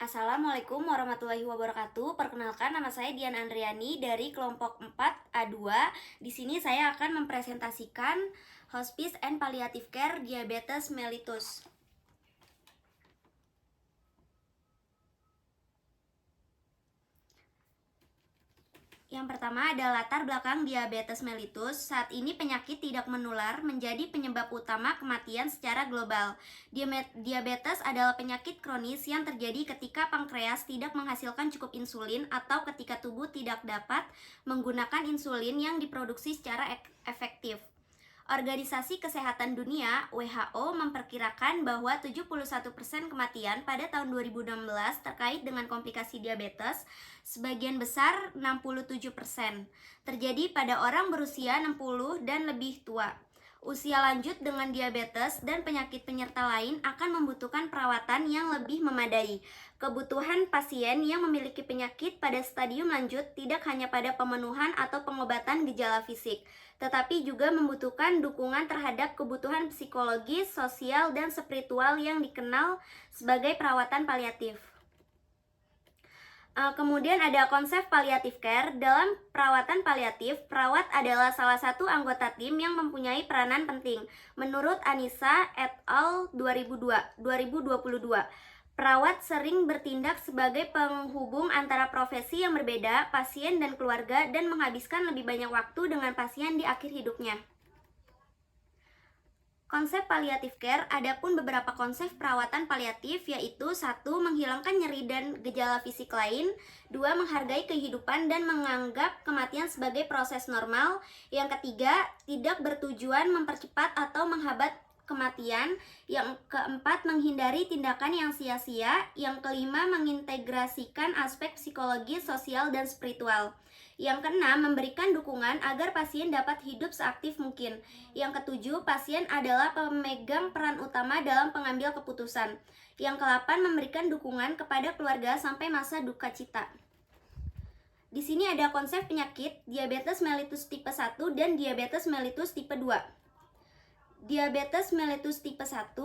Assalamualaikum warahmatullahi wabarakatuh. Perkenalkan, nama saya Dian Andriani dari kelompok 4A2. Di sini saya akan mempresentasikan Hospice and Palliative Care Diabetes mellitus. Yang pertama adalah latar belakang diabetes mellitus. Saat ini penyakit tidak menular menjadi penyebab utama kematian secara global. Diabetes adalah penyakit kronis yang terjadi ketika pankreas tidak menghasilkan cukup insulin atau ketika tubuh tidak dapat menggunakan insulin yang diproduksi secara efektif. Organisasi Kesehatan Dunia (WHO) memperkirakan bahwa 71% kematian pada tahun 2016 terkait dengan komplikasi diabetes, sebagian besar 67%, terjadi pada orang berusia 60 dan lebih tua. Usia lanjut dengan diabetes dan penyakit penyerta lain akan membutuhkan perawatan yang lebih memadai. Kebutuhan pasien yang memiliki penyakit pada stadium lanjut tidak hanya pada pemenuhan atau pengobatan gejala fisik, tetapi juga membutuhkan dukungan terhadap kebutuhan psikologis, sosial, dan spiritual yang dikenal sebagai perawatan paliatif. Kemudian ada konsep palliative care. Dalam perawatan paliatif, perawat adalah salah satu anggota tim yang mempunyai peranan penting. Menurut Anissa et al. 2022, perawat sering bertindak sebagai penghubung antara profesi yang berbeda, pasien dan keluarga, dan menghabiskan lebih banyak waktu dengan pasien di akhir hidupnya. Konsep palliative care, adapun beberapa konsep perawatan paliatif, yaitu 1. Menghilangkan nyeri dan gejala fisik lain. 2. Menghargai kehidupan dan menganggap kematian sebagai proses normal. Yang ketiga, tidak bertujuan mempercepat atau menghambat kematian. Yang keempat, menghindari tindakan yang sia-sia. Yang kelima, mengintegrasikan aspek psikologis, sosial, dan spiritual. Yang keenam, memberikan dukungan agar pasien dapat hidup seaktif mungkin. Yang ketujuh, pasien adalah pemegang peran utama dalam pengambil keputusan. Yang kedelapan, memberikan dukungan kepada keluarga sampai masa duka cita. Di sini ada konsep penyakit diabetes mellitus tipe 1 dan diabetes mellitus tipe 2. Diabetes mellitus tipe 1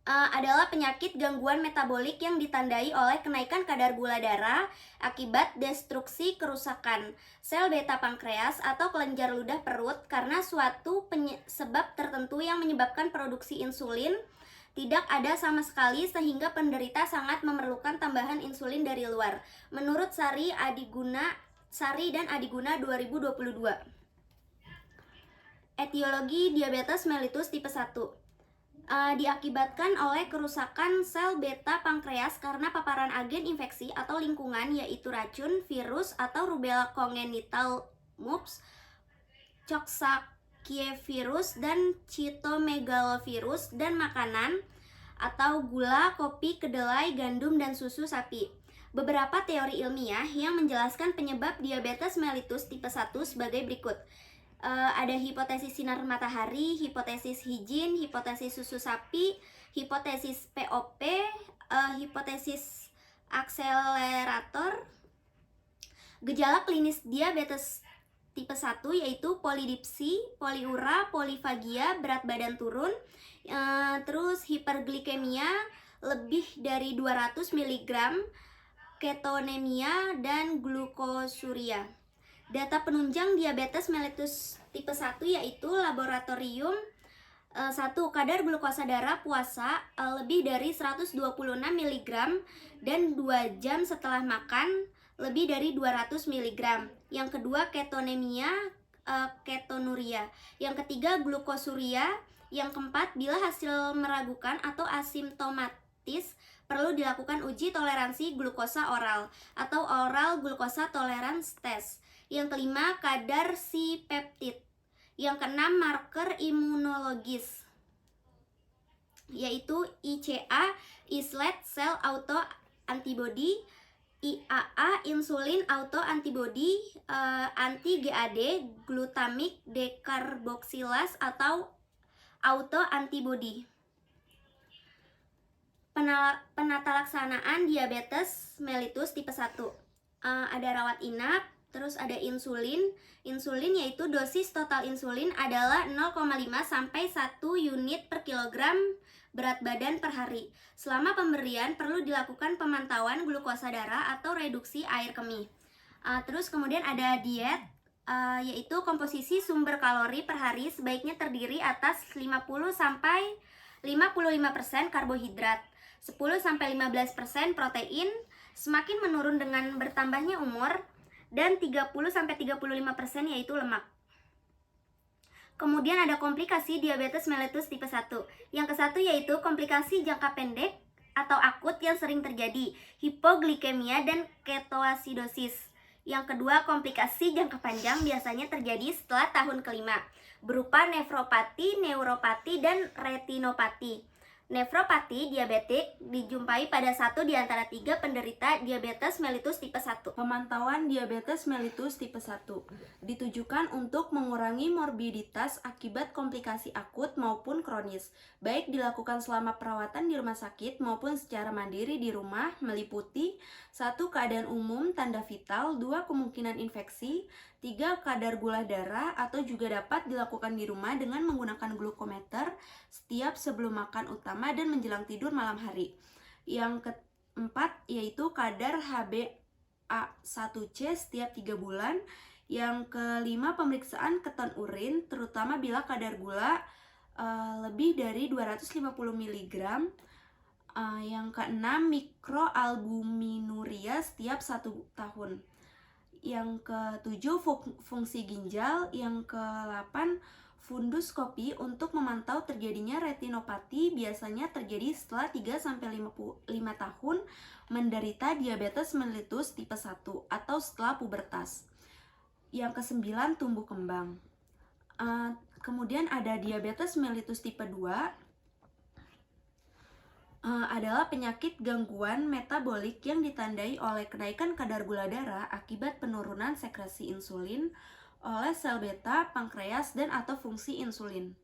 adalah penyakit gangguan metabolik yang ditandai oleh kenaikan kadar gula darah akibat destruksi kerusakan sel beta pankreas atau kelenjar ludah perut karena suatu sebab tertentu yang menyebabkan produksi insulin tidak ada sama sekali sehingga penderita sangat memerlukan tambahan insulin dari luar. Menurut Sari dan Adiguna 2022. Etiologi diabetes mellitus tipe 1 diakibatkan oleh kerusakan sel beta pankreas karena paparan agen infeksi atau lingkungan, yaitu racun, virus, atau rubella congenital, mumps, coxsackie-virus, dan cytomegalovirus, dan makanan atau gula, kopi, kedelai, gandum, dan susu sapi. Beberapa teori ilmiah yang menjelaskan penyebab diabetes mellitus tipe 1 sebagai berikut. Ada hipotesis sinar matahari, hipotesis hijin, hipotesis susu sapi, hipotesis POP, hipotesis akselerator. Gejala klinis diabetes tipe 1 yaitu polidipsi, poliura, polifagia, berat badan turun, terus hiperglikemia lebih dari 200 mg, ketonemia, dan glukosuria. Data penunjang diabetes mellitus tipe 1 yaitu laboratorium 1. Kadar glukosa darah puasa lebih dari 126 mg dan 2 jam setelah makan lebih dari 200 mg. Yang kedua, ketonemia, ketonuria. Yang ketiga, glukosuria. Yang keempat, bila hasil meragukan atau asimptomatis, perlu dilakukan uji toleransi glukosa oral atau oral glukosa tolerance test. Yang kelima, kadar C-peptide. Yang keenam, marker imunologis, yaitu ICA, islet cell auto antibody, IAA, insulin auto antibody, anti GAD, glutamic decarboxylase atau auto antibody. Penata laksanaan diabetes mellitus tipe 1. Ada rawat inap, terus ada insulin. Insulin yaitu dosis total insulin adalah 0,5 sampai 1 unit per kilogram berat badan per hari. Selama pemberian perlu dilakukan pemantauan glukosa darah atau reduksi air kemih. Terus kemudian ada diet, yaitu komposisi sumber kalori per hari sebaiknya terdiri atas 50 sampai 55% karbohidrat, 10 sampai 15% protein, semakin menurun dengan bertambahnya umur, dan 30 sampai 35% yaitu lemak. Kemudian ada komplikasi diabetes mellitus tipe 1. Yang ke-1 yaitu komplikasi jangka pendek atau akut yang sering terjadi, hipoglikemia dan ketoasidosis. Yang kedua, komplikasi jangka panjang biasanya terjadi setelah tahun kelima, berupa nefropati, neuropati, dan retinopati. Nefropati diabetik dijumpai pada 1 di antara 3 penderita diabetes mellitus tipe 1. Pemantauan diabetes mellitus tipe 1 ditujukan untuk mengurangi morbiditas akibat komplikasi akut maupun kronis, baik dilakukan selama perawatan di rumah sakit maupun secara mandiri di rumah, meliputi 1. Keadaan umum, tanda vital, 2. Kemungkinan infeksi, 3. Kadar gula darah, atau juga dapat dilakukan di rumah dengan menggunakan glukometer setiap sebelum makan utama dan menjelang tidur malam hari. Yang keempat yaitu kadar HbA1c setiap 3 bulan. Yang kelima, pemeriksaan keton urin, terutama bila kadar gula lebih dari 250 mg. Yang keenam, mikroalbuminuria setiap 1 tahun. Yang ketujuh, fungsi ginjal. Yang ke-8, funduskopi untuk memantau terjadinya retinopati, biasanya terjadi setelah 3-5 tahun menderita diabetes mellitus tipe 1 atau setelah pubertas. Yang ke-9, tumbuh kembang. Kemudian ada diabetes mellitus tipe 2, adalah penyakit gangguan metabolik yang ditandai oleh kenaikan kadar gula darah akibat penurunan sekresi insulin oleh sel beta, pankreas, dan atau fungsi insulin.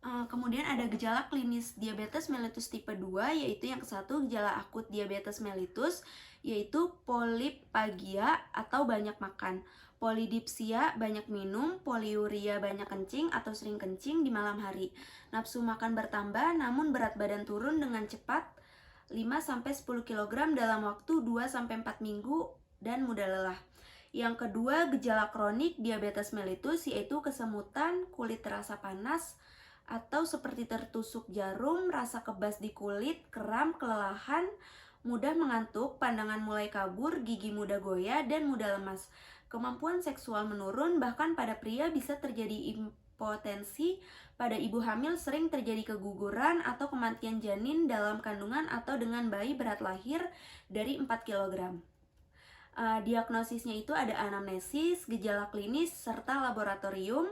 Kemudian ada gejala klinis diabetes mellitus tipe 2, yaitu yang ke-1, gejala akut diabetes mellitus, yaitu polipagia atau banyak makan, polidipsia banyak minum, poliuria banyak kencing atau sering kencing di malam hari, nafsu makan bertambah namun berat badan turun dengan cepat 5-10 kg dalam waktu 2-4 minggu dan mudah lelah. Yang kedua, gejala kronik diabetes mellitus, yaitu kesemutan, kulit terasa panas atau seperti tertusuk jarum, rasa kebas di kulit, kram, kelelahan, mudah mengantuk, pandangan mulai kabur, gigi mudah goyah, dan mudah lemas. Kemampuan seksual menurun, bahkan pada pria bisa terjadi impotensi, pada ibu hamil sering terjadi keguguran atau kematian janin dalam kandungan atau dengan bayi berat lahir dari 4 kg. Diagnosisnya itu ada anamnesis, gejala klinis, serta laboratorium.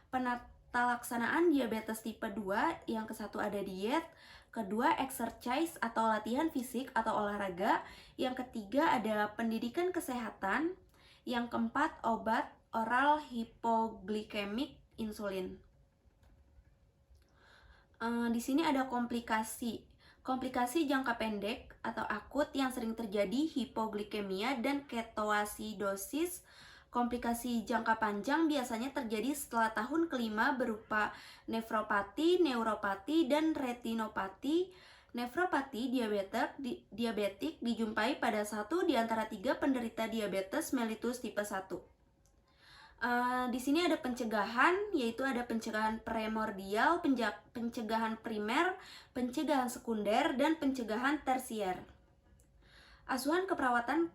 Penata-laksanaan diabetes tipe 2, yang ke-1 ada diet, kedua exercise atau latihan fisik atau olahraga, yang ketiga ada pendidikan kesehatan, yang keempat obat oral hipoglikemik insulin. Di sini ada komplikasi jangka pendek atau akut yang sering terjadi, hipoglikemia dan ketoasidosis. Komplikasi jangka panjang biasanya terjadi setelah tahun kelima, berupa nefropati, neuropati, dan retinopati. Nefropati diabetik dijumpai pada 1 di antara 3 penderita diabetes mellitus tipe 1. Di sini ada pencegahan, yaitu ada pencegahan primordial, pencegahan primer, pencegahan sekunder, dan pencegahan tersier. Asuhan keperawatan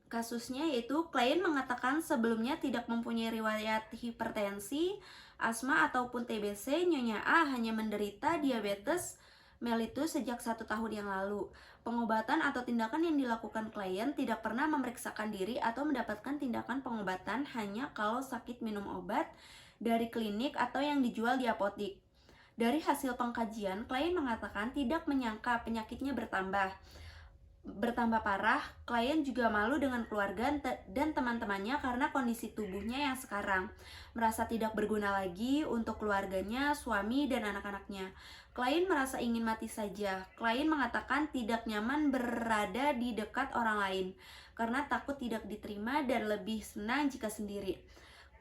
kasusnya yaitu klien mengatakan sebelumnya tidak mempunyai riwayat hipertensi, asma, ataupun TBC. Nyonya A hanya menderita diabetes mellitus sejak 1 tahun yang lalu. Pengobatan atau tindakan yang dilakukan klien tidak pernah memeriksakan diri atau mendapatkan tindakan pengobatan, hanya kalau sakit minum obat dari klinik atau yang dijual di apotik. Dari hasil pengkajian, klien mengatakan tidak menyangka penyakitnya bertambah parah. Klien juga malu dengan keluarga dan teman-temannya karena kondisi tubuhnya yang sekarang. Merasa tidak berguna lagi untuk keluarganya, suami, dan anak-anaknya. Klien merasa ingin mati saja. Klien mengatakan tidak nyaman berada di dekat orang lain karena takut tidak diterima dan lebih senang jika sendiri.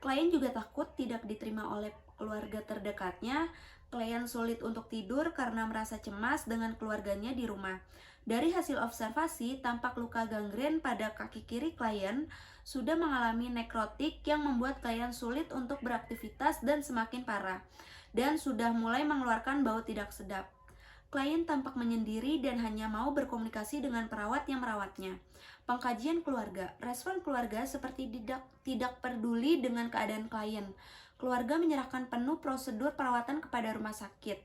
Klien juga takut tidak diterima oleh keluarga terdekatnya Klien sulit untuk tidur karena merasa cemas dengan keluarganya di rumah. Dari hasil observasi, tampak luka gangren pada kaki kiri klien sudah mengalami nekrotik yang membuat klien sulit untuk beraktivitas dan semakin parah, dan sudah mulai mengeluarkan bau tidak sedap. Klien tampak menyendiri dan hanya mau berkomunikasi dengan perawat yang merawatnya. Pengkajian keluarga, respon keluarga seperti tidak peduli dengan keadaan klien. Keluarga menyerahkan penuh prosedur perawatan kepada rumah sakit.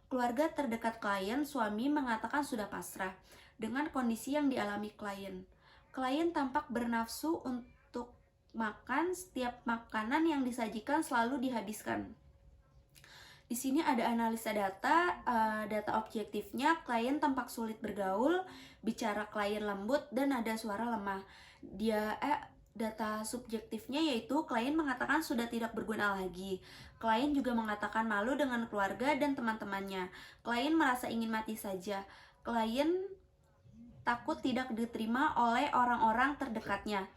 Keluarga terdekat klien, suami, mengatakan sudah pasrah dengan kondisi yang dialami klien. Klien tampak bernafsu untuk makan, setiap makanan yang disajikan selalu dihabiskan. Di sini ada analisa data, data objektifnya, klien tampak sulit bergaul, bicara klien lembut, dan ada suara lemah. Data subjektifnya yaitu klien mengatakan sudah tidak berguna lagi. Klien juga mengatakan malu dengan keluarga dan teman-temannya. Klien merasa ingin mati saja. Klien takut tidak diterima oleh orang-orang terdekatnya.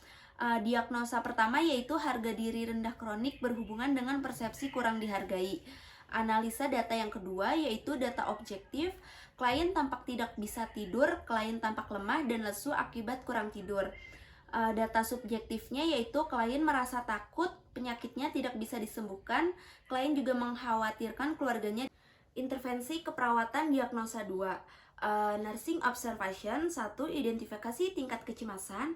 Diagnosa pertama yaitu harga diri rendah kronik berhubungan dengan persepsi kurang dihargai. Analisa data yang kedua yaitu data objektif. Klien tampak tidak bisa tidur, klien tampak lemah dan lesu akibat kurang tidur. Data subjektifnya yaitu klien merasa takut, penyakitnya tidak bisa disembuhkan, klien juga mengkhawatirkan keluarganya. Intervensi keperawatan diagnosa 2. Nursing observation 1. Identifikasi tingkat kecemasan.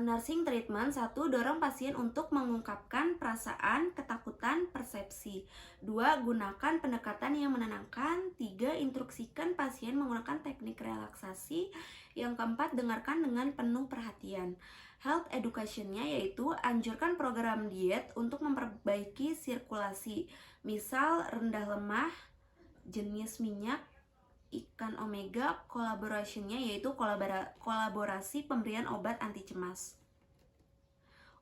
Nursing treatment 1. Dorong pasien untuk mengungkapkan perasaan, ketakutan, persepsi. 2. Gunakan pendekatan yang menenangkan. 3. Instruksikan pasien menggunakan teknik relaksasi. Yang keempat, dengarkan dengan penuh perhatian. Health education-nya yaitu anjurkan program diet untuk memperbaiki sirkulasi. Misal rendah lemak, jenis minyak, ikan omega, collaboration-nya yaitu kolaborasi pemberian obat anti cemas.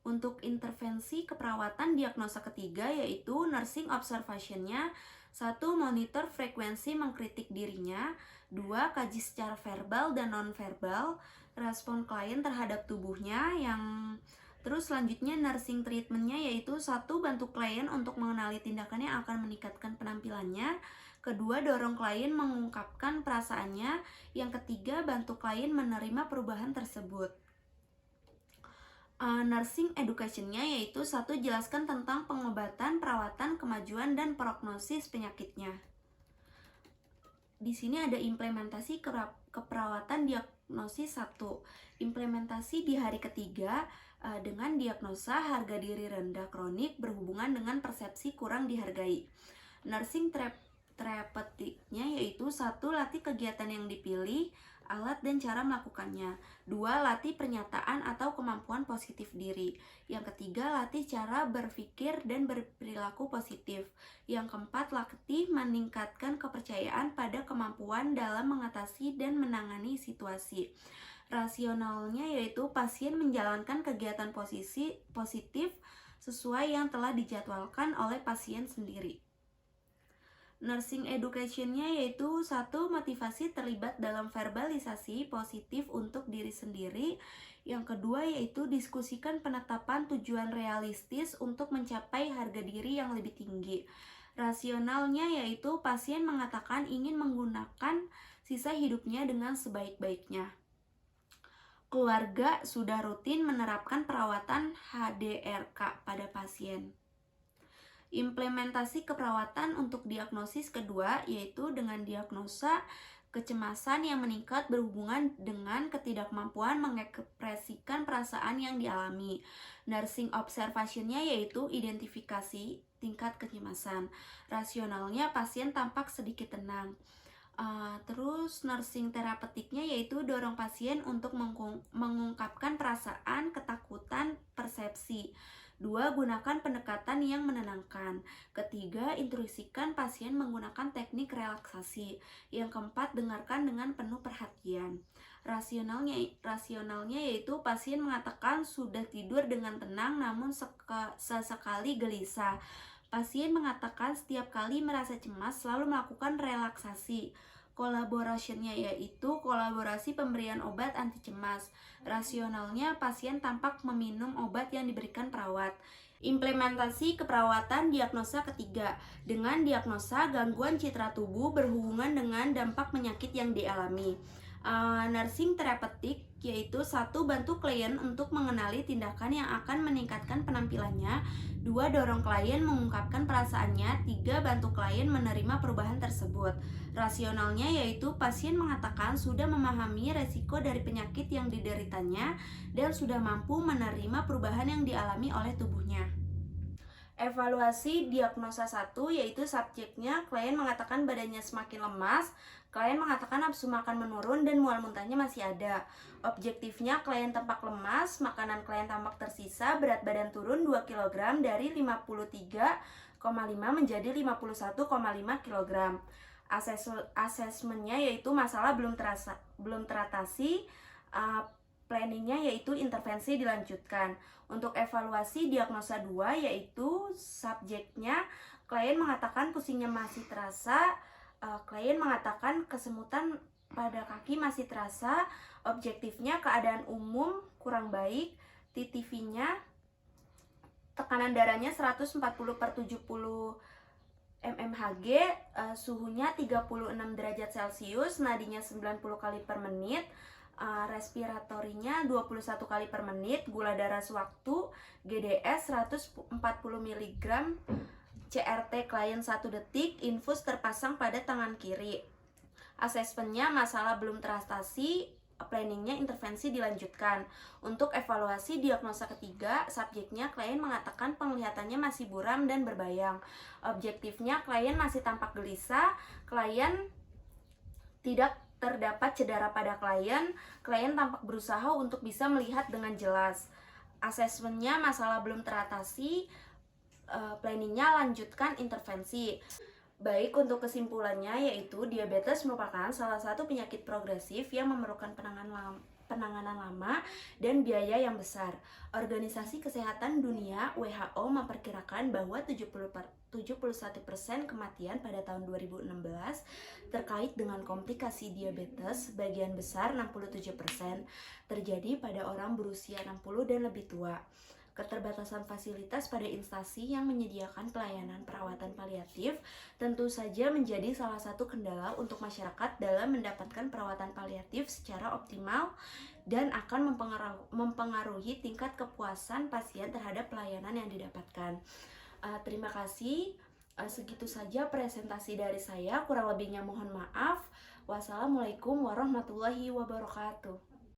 Untuk intervensi keperawatan diagnosa ketiga yaitu nursing observation-nya 1. Monitor frekuensi mengkritik dirinya. 2. Kaji secara verbal dan non-verbal respon klien terhadap tubuhnya. Terus selanjutnya nursing treatment-nya yaitu 1. Bantu klien untuk mengenali tindakan yang akan meningkatkan penampilannya. Kedua, dorong klien mengungkapkan perasaannya. Yang ketiga, bantu klien menerima perubahan tersebut. Nursing education-nya yaitu 1. Jelaskan tentang pengobatan, perawatan, kemajuan, dan prognosis penyakitnya. Di sini ada implementasi keperawatan diagnosis 1. Implementasi di hari ketiga dengan diagnosa harga diri rendah kronik berhubungan dengan persepsi kurang dihargai. Nursing terapeutiknya yaitu 1. Latih kegiatan yang dipilih, alat dan cara melakukannya. 2. Latih pernyataan atau kemampuan positif diri. Yang ketiga, latih cara berpikir dan berperilaku positif. Yang keempat, latih meningkatkan kepercayaan pada kemampuan dalam mengatasi dan menangani situasi. Rasionalnya yaitu pasien menjalankan kegiatan positif sesuai yang telah dijadwalkan oleh pasien sendiri. Nursing education-nya yaitu 1. Motivasi terlibat dalam verbalisasi positif untuk diri sendiri. Yang kedua yaitu diskusikan penetapan tujuan realistis untuk mencapai harga diri yang lebih tinggi. Rasionalnya yaitu pasien mengatakan ingin menggunakan sisa hidupnya dengan sebaik-baiknya. Keluarga sudah rutin menerapkan perawatan HDRK pada pasien. Implementasi keperawatan untuk diagnosis kedua yaitu dengan diagnosa kecemasan yang meningkat berhubungan dengan ketidakmampuan mengekspresikan perasaan yang dialami. Nursing observation-nya yaitu identifikasi tingkat kecemasan. Rasionalnya pasien tampak sedikit tenang. Terus nursing terapeutiknya yaitu dorong pasien untuk mengungkapkan perasaan, ketakutan, persepsi. 2. Gunakan pendekatan yang menenangkan. Ketiga, instruksikan pasien menggunakan teknik relaksasi. Yang keempat, dengarkan dengan penuh perhatian. Rasionalnya yaitu pasien mengatakan sudah tidur dengan tenang namun sesekali gelisah. Pasien mengatakan setiap kali merasa cemas selalu melakukan relaksasi. Collaboration-nya yaitu kolaborasi pemberian obat anti cemas. Rasionalnya, pasien tampak meminum obat yang diberikan perawat. Implementasi keperawatan diagnosa ketiga, dengan diagnosa gangguan citra tubuh berhubungan dengan dampak penyakit yang dialami. Nursing terapeutik yaitu 1. Bantu klien untuk mengenali tindakan yang akan meningkatkan penampilannya. 2. Dorong klien mengungkapkan perasaannya. 3. Bantu klien menerima perubahan tersebut. Rasionalnya yaitu pasien mengatakan sudah memahami resiko dari penyakit yang dideritanya dan sudah mampu menerima perubahan yang dialami oleh tubuhnya. Evaluasi diagnosa 1 yaitu subjeknya klien mengatakan badannya semakin lemas, klien mengatakan nafsu makan menurun dan mual muntahnya masih ada. Objektifnya klien tampak lemas, makanan klien tampak tersisa, berat badan turun 2 kg dari 53,5 menjadi 51,5 kg. Asesmennya yaitu masalah belum teratasi, planningnya yaitu intervensi dilanjutkan. Untuk evaluasi diagnosa 2 yaitu subjeknya klien mengatakan pusingnya masih terasa, klien mengatakan kesemutan pada kaki masih terasa. Objektifnya keadaan umum kurang baik, TTV-nya tekanan darahnya 140/70 mmHg, suhunya 36 derajat Celcius, nadinya 90 kali per menit, respiratorinya 21 kali per menit, gula darah sewaktu, GDS 140 mg, CRT klien 1 detik, infus terpasang pada tangan kiri. Asesmennya masalah belum teratasi, planningnya intervensi dilanjutkan. Untuk evaluasi diagnosa ketiga, subjeknya klien mengatakan penglihatannya masih buram dan berbayang. Objektifnya klien masih tampak gelisah, klien tidak terdapat cedera pada klien tampak berusaha untuk bisa melihat dengan jelas. Asesmennya masalah belum teratasi, planningnya lanjutkan intervensi. Baik, untuk kesimpulannya yaitu diabetes merupakan salah satu penyakit progresif yang memerlukan penanganan lama dan biaya yang besar. Organisasi Kesehatan Dunia WHO memperkirakan bahwa 71% kematian pada tahun 2016 terkait dengan komplikasi diabetes, sebagian besar 67% terjadi pada orang berusia 60 dan lebih tua. Keterbatasan fasilitas pada instansi yang menyediakan pelayanan perawatan paliatif tentu saja menjadi salah satu kendala untuk masyarakat dalam mendapatkan perawatan paliatif secara optimal dan akan mempengaruhi tingkat kepuasan pasien terhadap pelayanan yang didapatkan. Terima kasih. Segitu saja presentasi dari saya, kurang lebihnya mohon maaf. Wassalamualaikum warahmatullahi wabarakatuh.